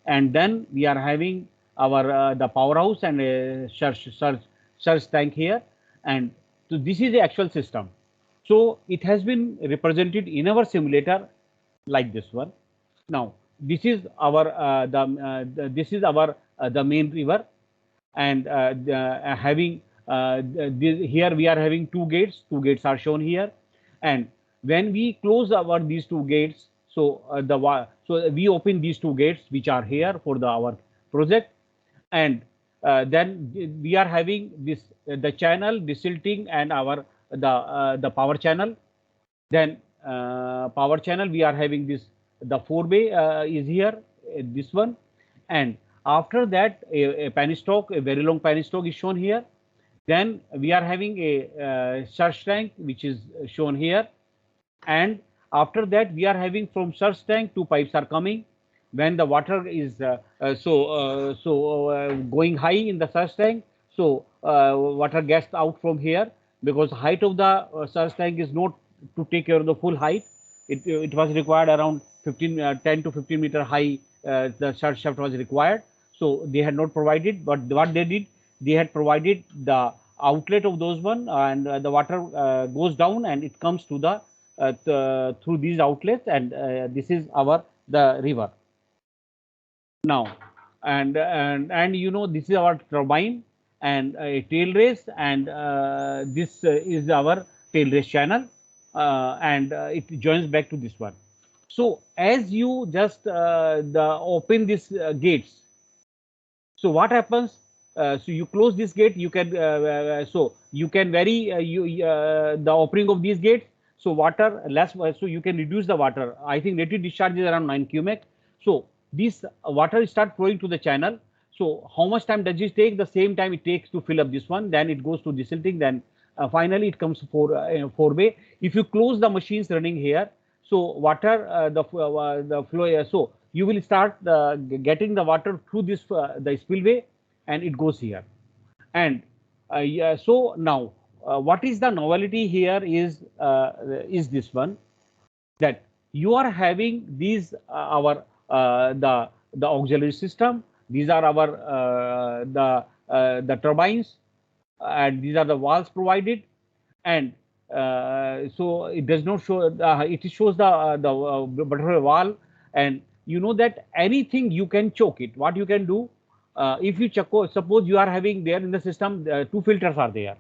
and then we are having our the powerhouse and a surge tank here, and so this is the actual system. So it has been represented in our simulator like this one. Now this is our this is our the main river, and having here we are having two gates. Two gates are shown here, and when we close our these two gates, so so we open these two gates which are here for the our project, and then we are having this the channel desilting and our the power channel. Then power channel we are having this the forebay is here this one, and after that a penstock, a very long penstock is shown here. Then we are having a surge tank which is shown here, and after that we are having from surge tank two pipes are coming. When the water is going high in the surge tank, so water gets out from here, because height of the surge tank is not to take care of the full height. It was required around 10 to 15 meter high. The surge shaft was required, so they had not provided. But what they did, they had provided the outlet of those one, and the water goes down and it comes to the through these outlets, and this is our the river now. And you know, this is our turbine and a tail race, and this is our tail race channel, and it joins back to this one. So as you just open these gates, so what happens? So you close this gate. You can so you can vary the opening of these gates. So water less. So you can reduce the water. I think rated discharge is around 9 cubic. So this water start flowing to the channel. So how much time does it take? The same time it takes to fill up this one. Then it goes to desilting. Then finally it comes forebay. If you close the machines running here, so water the flow. So you will start getting the water through this the spillway, and it goes here. And yeah, so now what is the novelty here is this one, that you are having these our the auxiliary system. These are our the turbines, and these are the valves provided, and so it does not show it shows the butterfly valve, and you know that anything you can choke it. What you can do, if you suppose you are having there in the system, two filters are there.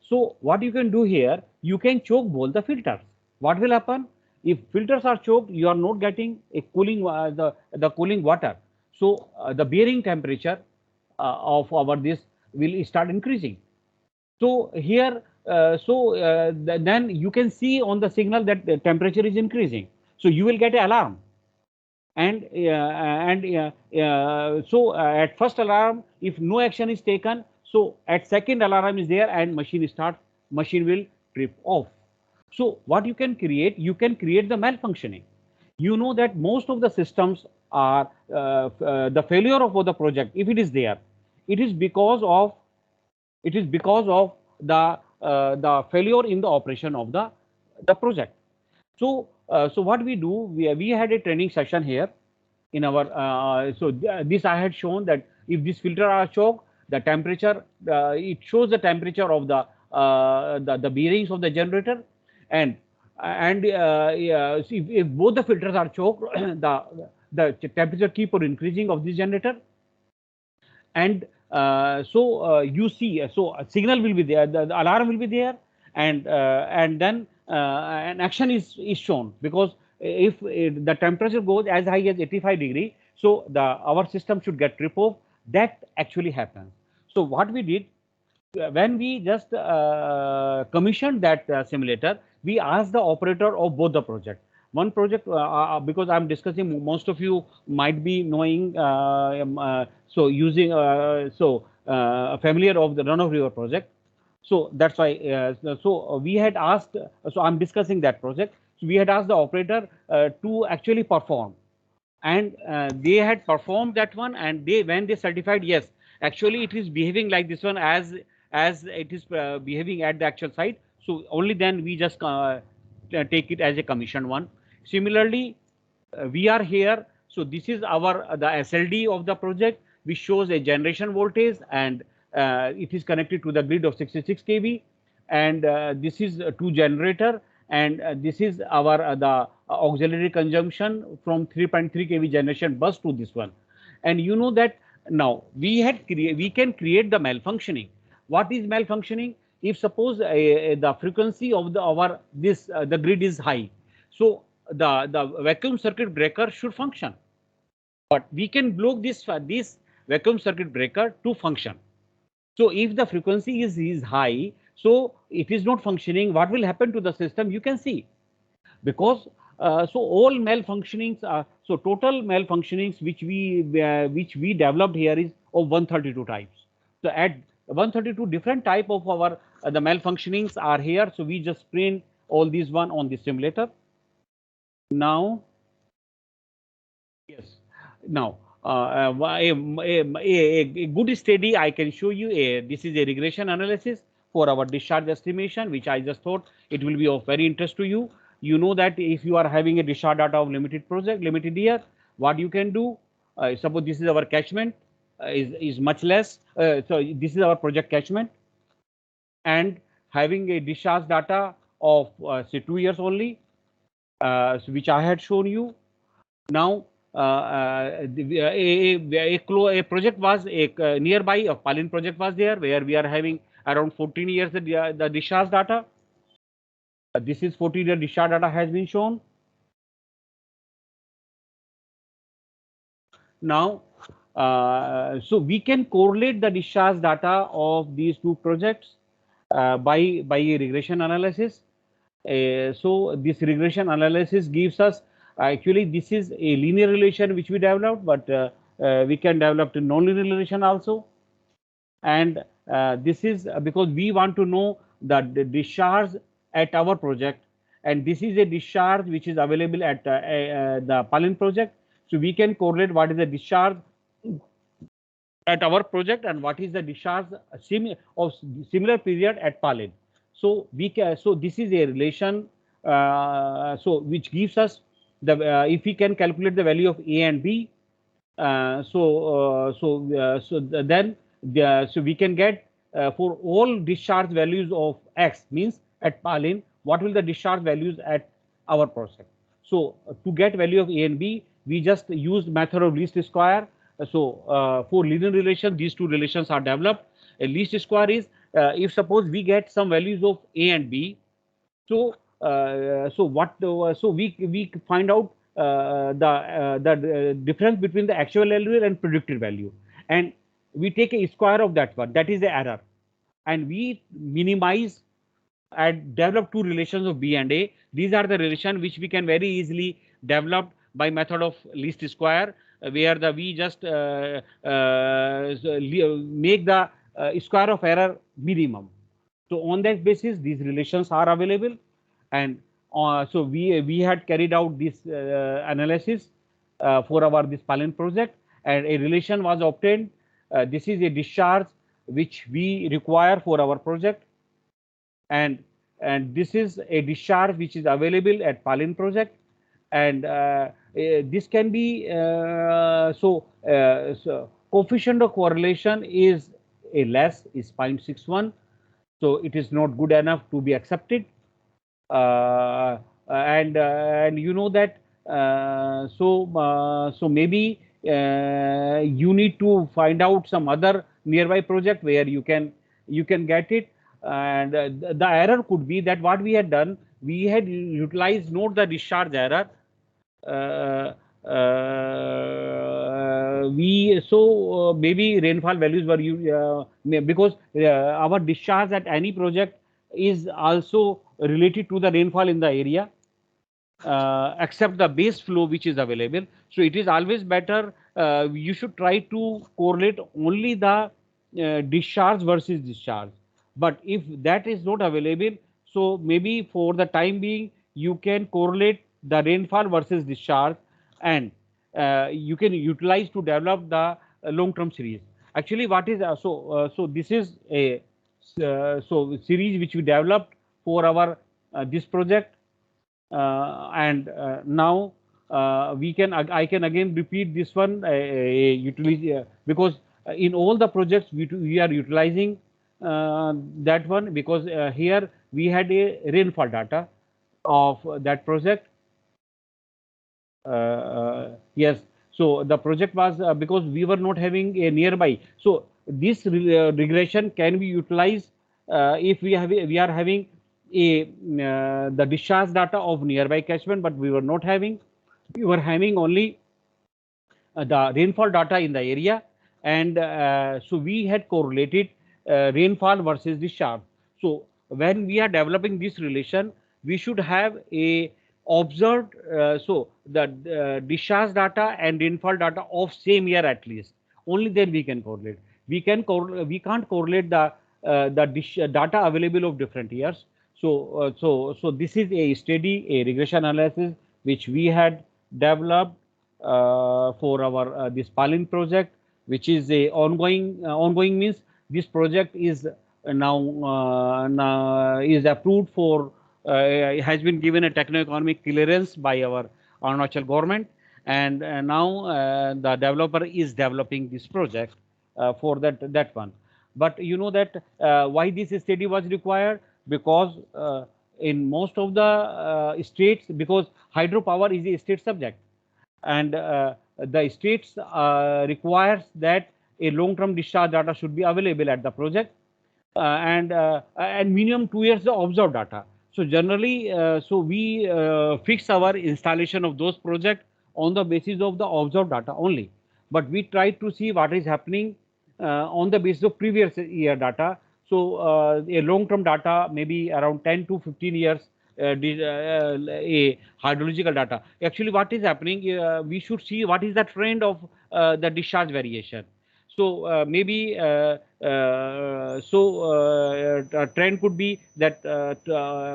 So what you can do here, you can choke both the filters. What will happen? If filters are choked, you are not getting a cooling the cooling water. So the bearing temperature of our this will start increasing. So here, then you can see on the signal that the temperature is increasing. So you will get an alarm. And at first alarm, if no action is taken, so at second alarm is there and machine will trip off. So what you can create the malfunctioning. You know that most of the systems are the failure of the project. If it is there, it is because of the failure in the operation of the project. So so what we do, we had a training session here in our this I had shown that if this filter are choked, the temperature it shows the temperature of the bearings of the generator, and yeah, see, if both the filters are choked, the temperature keep on increasing of this generator. And you see, so a signal will be there, the alarm will be there, and then an action is shown, because if the temperature goes as high as 85 degree, so our system should get trip off. That actually happens. So what we did, when we just commissioned that simulator, we asked the operator of both the project. One project, because I'm discussing, most of you might be knowing, familiar of the run of river project. So that's why. We had asked. So I'm discussing that project. So we had asked the operator to actually perform, and they had performed that one, and when they certified, yes, actually it is behaving like this one, as it is behaving at the actual site. So only then we just take it as a commissioned one. Similarly, we are here. So this is our the SLD of the project, which shows a generation voltage, and it is connected to the grid of 66 kV. And this is two generator, and this is our the auxiliary conjunction from 3.3 kV generation bus to this one. And you know that now we can create the malfunctioning. What is malfunctioning? If suppose the frequency of the grid is high, so the vacuum circuit breaker should function, but we can block this vacuum circuit breaker to function. So if the frequency is high, so it is not functioning, what will happen to the system? You can see, because so all malfunctionings are, so total malfunctionings which we developed here is of 132 types. So at 132 different type of our the malfunctionings are here. So we just print all these one on the simulator. Now, yes, now a good study I can show you. This is a regression analysis for our discharge estimation, which I just thought it will be of very interest to you. You know that if you are having a discharge data of limited year, what you can do, suppose this is our catchment, is much less. So this is our project catchment, and having a discharge data of say 2 years only, so which I had shown you. Now, a project was nearby, a Palin project was there, where we are having around 14 years the discharge data. This is 14-year discharge data has been shown. Now, so we can correlate the discharge data of these two projects by a regression analysis. So this regression analysis gives us, actually this is a linear relation which we developed, but we can develop a non-linear relation also. And this is because we want to know the discharge at our project, and this is a discharge which is available at the Palin project. So we can correlate what is the discharge at our project and what is the discharge of similar period at Palin. So so this is a relation, so which gives us the if we can calculate the value of A and B, then so we can get for all discharge values of X, means at Palin, what will the discharge values at our project. So to get value of A and B, we just used method of least square. For linear relation, these two relations are developed. A least square is if suppose we get some values of a and b. So we find out the difference between the actual value and predicted value, and we take a square of that one. That is the error, and we minimize and develop two relations of B and A. These are the relation which we can very easily develop by method of least square, where the we just make the square of error minimum. So on that basis, these relations are available, and so we had carried out this analysis for our this Palin project, and a relation was obtained. This is a discharge which we require for our project, and this is a discharge which is available at Palin project, and this can be so coefficient of correlation is a less is 0.61, so it is not good enough to be accepted. And you know that so maybe you need to find out some other nearby project where you can get it. And the error could be that what we had done, we had utilized not the discharge error. Maybe rainfall values were because our discharge at any project is also related to the rainfall in the area, except the base flow which is available. So it is always better, you should try to correlate only the discharge versus discharge. But if that is not available, so maybe for the time being you can correlate the rainfall versus discharge, and you can utilize to develop the long-term series. Actually, what is so this is a series which we developed for our this project, and now I can again repeat this one because in all the projects we are utilizing that one, because here we had a rainfall data of that project. Yes, so the project was because we were not having a nearby, so this regression can be utilized if we are having a the discharge data of nearby catchment, but we were not having. We were having only the rainfall data in the area, and so we had correlated rainfall versus discharge. So when we are developing this relation, we should have a observed so the discharge data and rainfall data of same year at least. Only then we can correlate. We can't correlate the data available of different years. So this is a study, a regression analysis which we had developed for our this Palin project, which is a ongoing means this project is now is approved for has been given a techno-economic clearance by our Arunachal government, and now the developer is developing this project for that one. But you know that why this study was required, because in most of the states, because hydropower is a state subject, and the states requires that a long-term discharge data should be available at the project, and minimum 2 years of observed data. So generally, so we fix our installation of those projects on the basis of the observed data only. But we try to see what is happening on the basis of previous year data. So a long-term data, maybe around 10 to 15 years, a hydrological data. Actually, what is happening? We should see what is the trend of the discharge variation. So maybe a trend could be that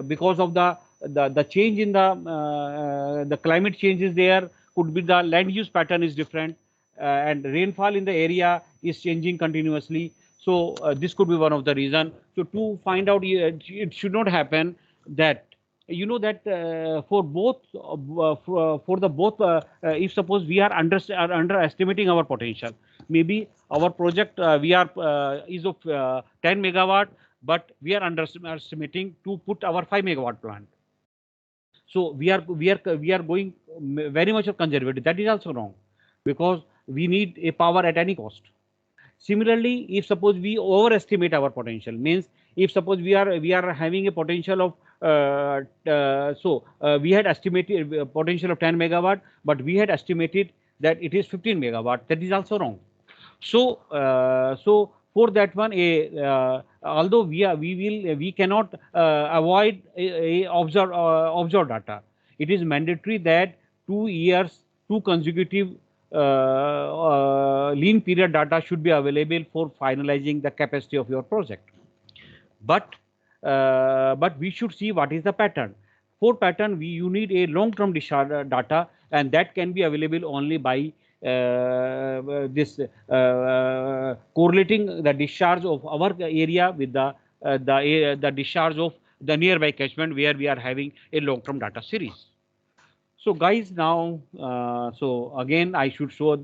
because of the change in the climate changes, there could be the land use pattern is different, and rainfall in the area is changing continuously. So this could be one of the reason. So to find out, it should not happen that you know that for both for the both if suppose we are underestimating our potential, maybe our project we are is of 10 megawatt, but we are underestimating to put our 5 megawatt plant. So we are going very much of conservative. That is also wrong, because we need a power at any cost. Similarly, if suppose we overestimate our potential, means if suppose we are having a potential of we had estimated potential of 10 megawatt, but we had estimated that it is 15 megawatt. That is also wrong. So for that one, although we cannot avoid observe data. It is mandatory that 2 years, 2 consecutive lean period data should be available for finalizing the capacity of your project. But we should see what is the pattern. For pattern, you need a long-term discharge data, and that can be available only by this correlating the discharge of our area with the discharge of the nearby catchment where we are having a long-term data series. So guys, now so again I should show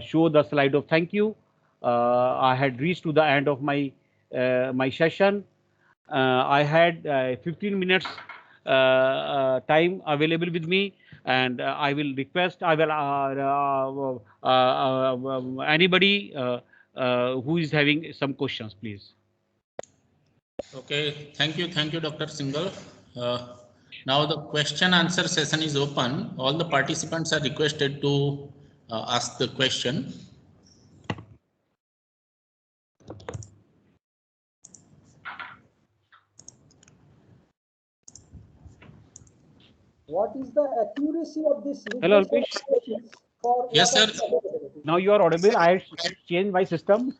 show the slide of thank you. I had reached to the end of my my session. I had 15 minutes time available with me, and I will request, I will anybody who is having some questions, please. Okay, thank you, Dr. Singhal. Now the question answer session is open. All the participants are requested to ask the question. What is the accuracy of this Hello, regression Alpesh. analysis for Yes, sir. Now you are audible. I changed my system.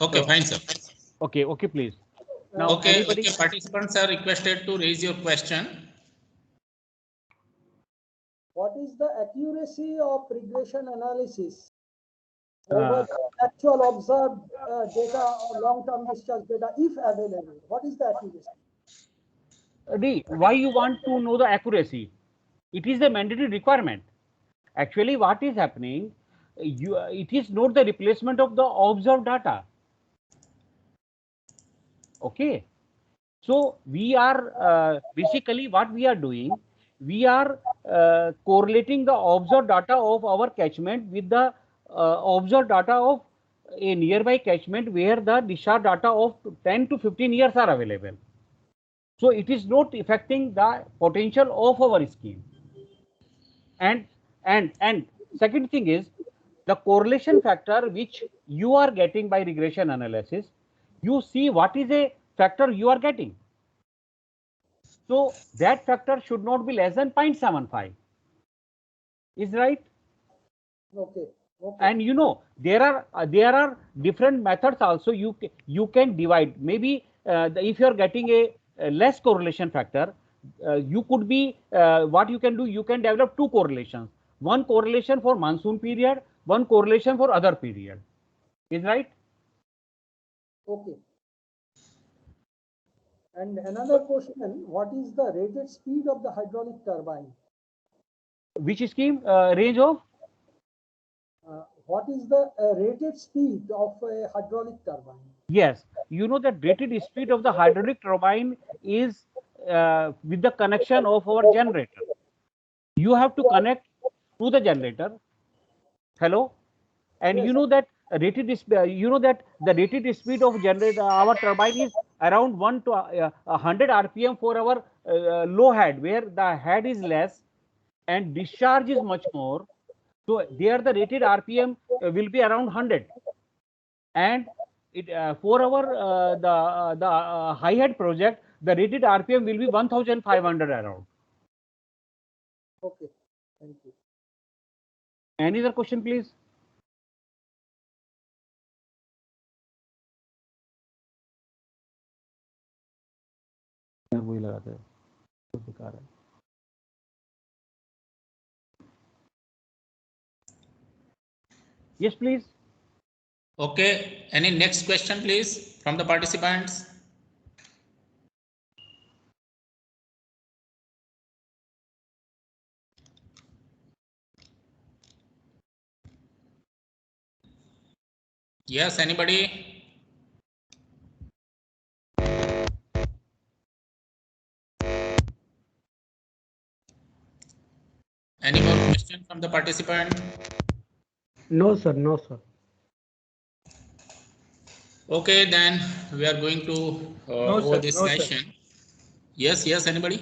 Okay, So, fine, sir. Okay, okay, please. Now, okay, participants are requested to raise your question. What is the accuracy of regression analysis over actual observed data or long-term discharge data, if available? What is the accuracy? D, why you want to know the accuracy? It is a mandatory requirement. Actually, what is happening? It is not the replacement of the observed data. Okay. So we are basically what we are doing. We are correlating the observed data of our catchment with the observed data of a nearby catchment where the discharge data of 10 to 15 years are available. So it is not affecting the potential of our scheme. And second thing is the correlation factor which you are getting by regression analysis. You see what is a factor you are getting. So that factor should not be less than 0.75. Is right? Okay. And you know there are different methods also. You can divide. Maybe if you are getting a less correlation factor, you could be what you can do. You can develop two correlations. One correlation for monsoon period, one correlation for other period. Is right? Okay. And another question: what is the rated speed of the hydraulic turbine? Which scheme range of? What is the rated speed of a hydraulic turbine? Yes, you know that rated speed of the hydraulic turbine is with the connection of our generator. You have to connect to the generator. Hello, and Yes. you know that the rated speed of generator our turbine is around 1 to 100 RPM for our low head, where the head is less and discharge is much more. So there the rated RPM will be around 100, and it for our the high head project, the rated RPM will be 1500 around. Okay, thank you. Any other question, please? वही लगाते हैं, बेकार है. Yes, please. Okay, any next question, please, from the participants? Yes, anybody? Any more question from the participant? No, sir. No, sir. Okay, then we are going to over this session. Yes, yes, anybody?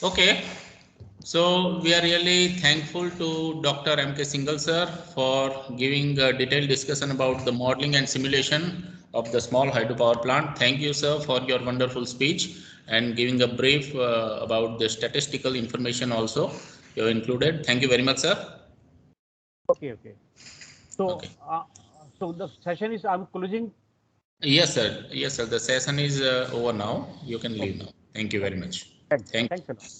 Okay, so we are really thankful to Dr. M.K. Singhal sir for giving a detailed discussion about the modeling and simulation of the small hydropower plant. Thank you, sir, for your wonderful speech and giving a brief about the statistical information also you have included. Thank you very much, sir. Okay. So, Okay. So the session is, I'm closing. Yes, sir. Yes, sir. The session is over now. You can leave now. Thank you very much. Thanks a lot.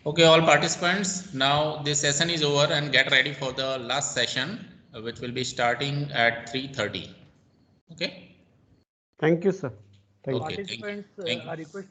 Okay, all participants, now this session is over and get ready for the last session, which will be starting at 3:30. Okay. Thank you, sir. Thank you. Okay. Thank you. Participants Thank you. are requested